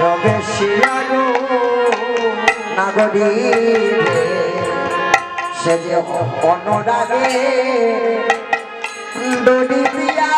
প্রবেশিয়া গো নাগরী সে যে অনুরাগে দড়ি দিয়া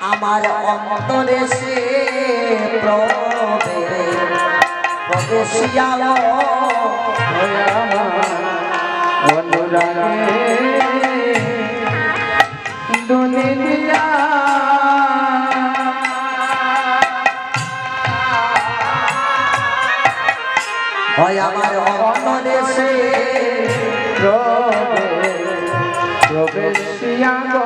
আমার অন্তরে সে প্রবেশিয়া অনুরাগে দড়ি দিয়া আমার অন্তরে সে প্রবেশিয়া গো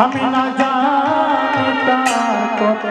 আমি না জানি তার কত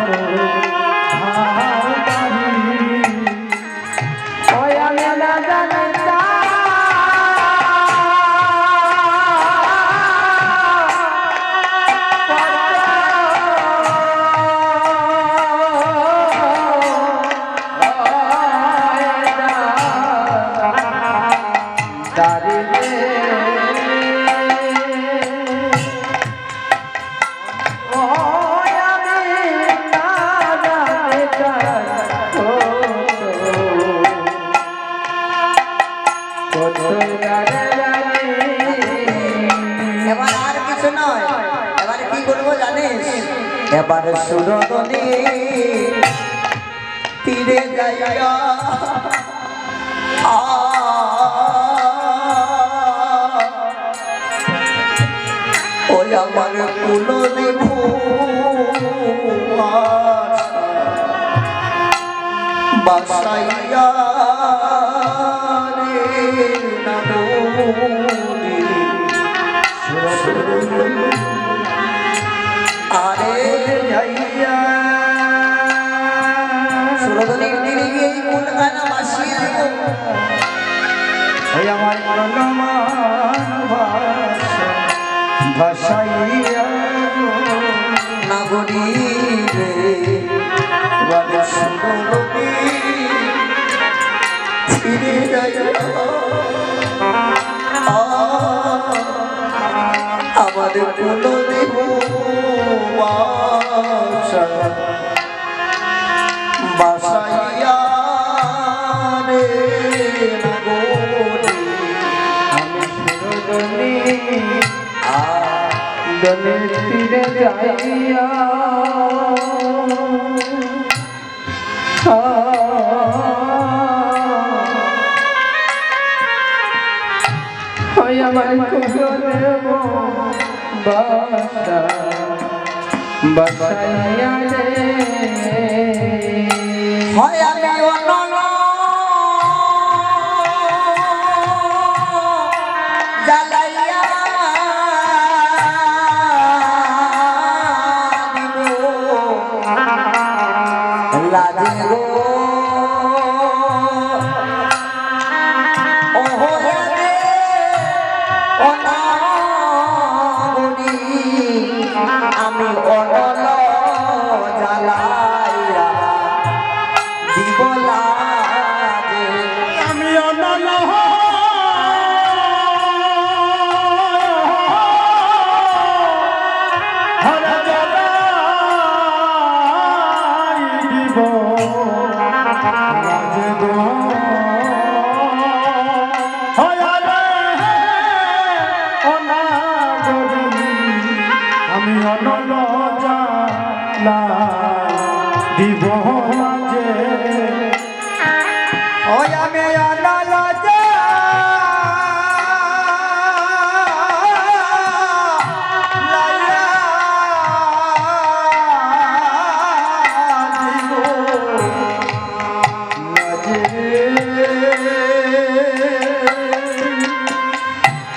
এবার আর কিছু নয়, এবারে কি করবো জানিস? এবার সুরধনী তীরে যাইয়া ওই আমার কুলদেব বাসাইয়া আরে যাইয়া সুরধনীর তীরে গিয়ে কুলখানা বাসিয়ে দেব ওই আমার ভাসাইয়া নাগরী রে সুরধনী তীরে যাইয়া আমাদের কুলদেব বাসাইয়া রে নাগরী আমি সুরধনী দলের তীরে যাইয়া আমার কুলদেব বাসাইয়া রে হয় আমি অনল জ্বালাইয়া দিব লাজে গো আমি অনল জ্বালাইয়া দিব লাজে আমি অনল হরে জ্বালাই দিব লাজে গো আমি অনল জ্বালা দিব লাজে ওই আমি অনল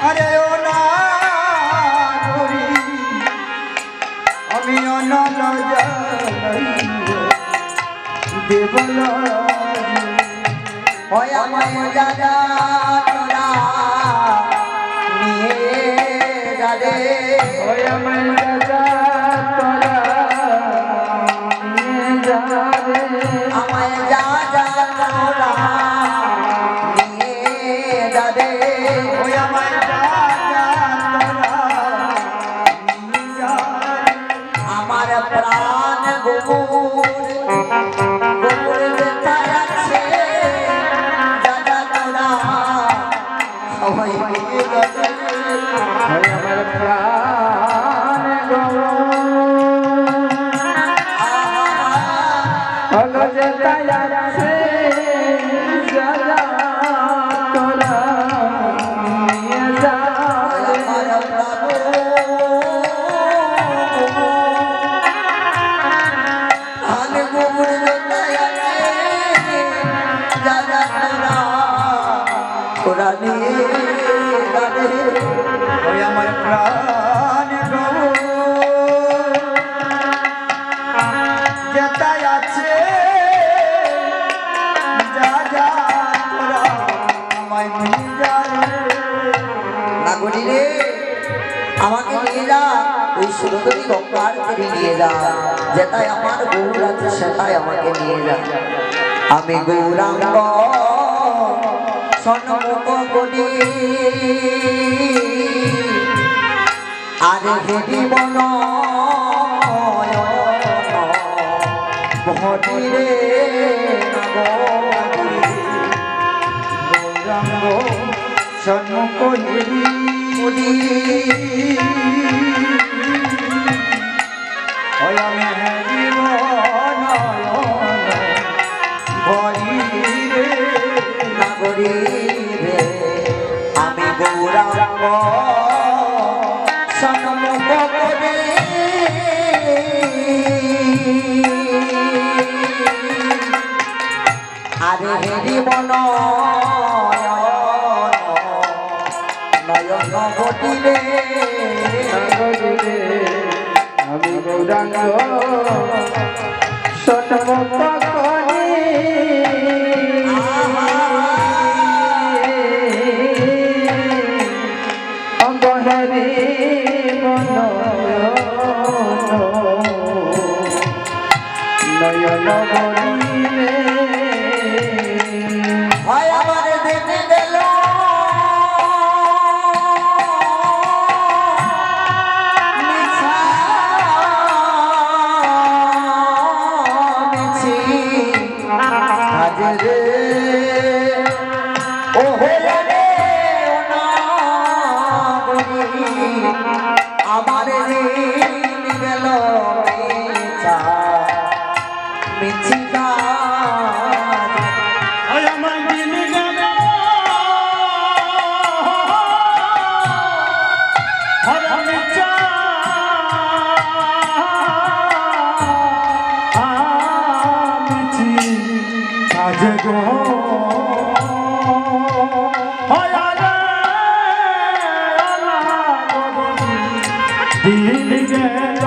আরে ও না আমি অনল দেবল হয় আমায় দাদা রানী রানী ওই আমার প্রাণ গো যেটাই আছে যা যা তোরা আমায় নিয়ে যা নাগরী রে আমাকে নিয়ে যা ওই সুরধনী গঙ্গার তীরে নিয়ে যা যেটাই আমার গৌর আছে সেটাই আমাকে নিয়ে যা আমি গৌরাঙ্গ সন্মুখ করি আরে হেরি বন ভরি রে গৌরাঙ্গ সন্মুখ হিরি ওই আমি হেরিব ভরি রে নাগরী রে আমি গৌরাঙ্গ সন্মুখ করি আরে হেরি বন নয়ন ঘটিলে আমি গৌরাঙ্গ সন্মুখ করি অঙ্গহরি মন নয়ন বলিলে হয় আমার দেখে গেল মিছা মিছি কাজে রে ও হইয়া রে ও নাগরী আমার দিন গেল মিছা মিছি কাজ আমার দিন গেল আমি চাছি কাজ গো দিন গেল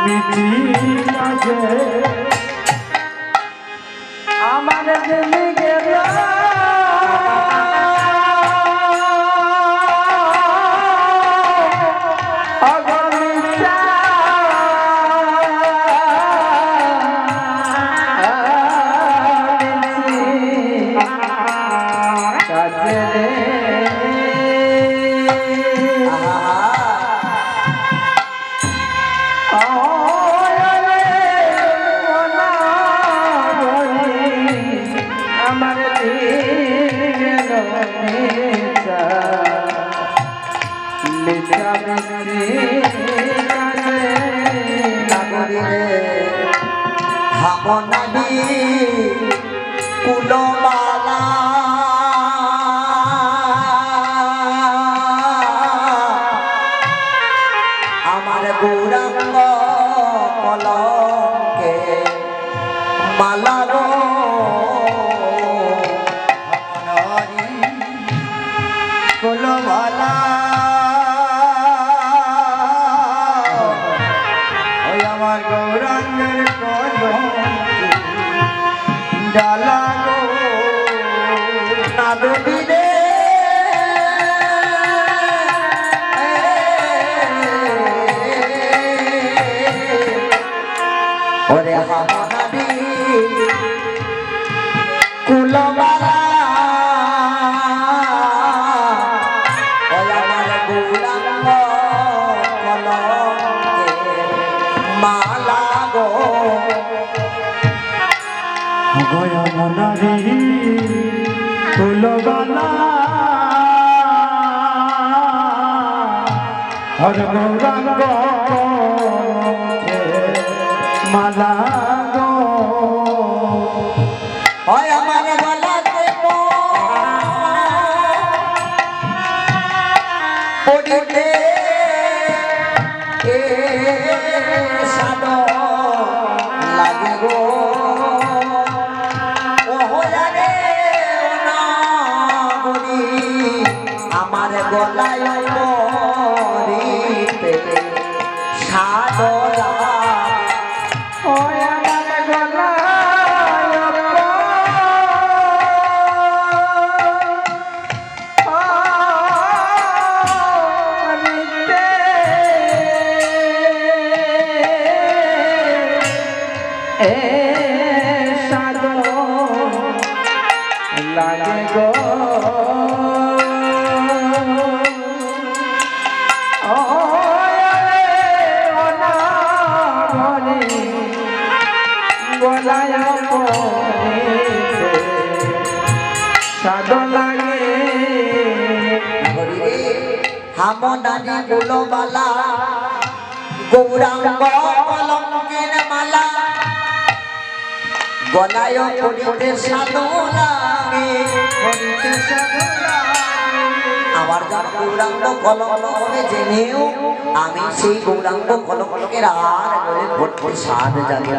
মিছি কাজে আমার দিন গেল হামনাবি কুলবালা আমার গৌরাঙ্গ কলকে মালা গো কুলবালা ওই আমার গৌরাঙ্গের কলম ডালা গো নাগরী রে ওরে হামনাবি কুলবালা ওই আমার গৌরাঙ্গ কলকে মালা গো গয়া মনারি ফুলবালা হর গৌরাঙ্গ মালা গো হয় আমার গলাতে পড়িতে এ সাদ লাগে গো ও হইয়া রে ও না গলায় মরিতে সাদরা ওই আমার গলায় পরিতে এ সাদর লাগে গো সাদ লাগে হামদানি গুলবালা গৌরাঙ্গ কলঙ্কের মালা গলায় পড়িতে সাধু লাগে আমার যার গৌরাঙ্গ কলঙ্ক হবে জেনেও আমি সেই গৌরাঙ্গ কলঙ্কের আর বলে পড়তে সাধ জাগে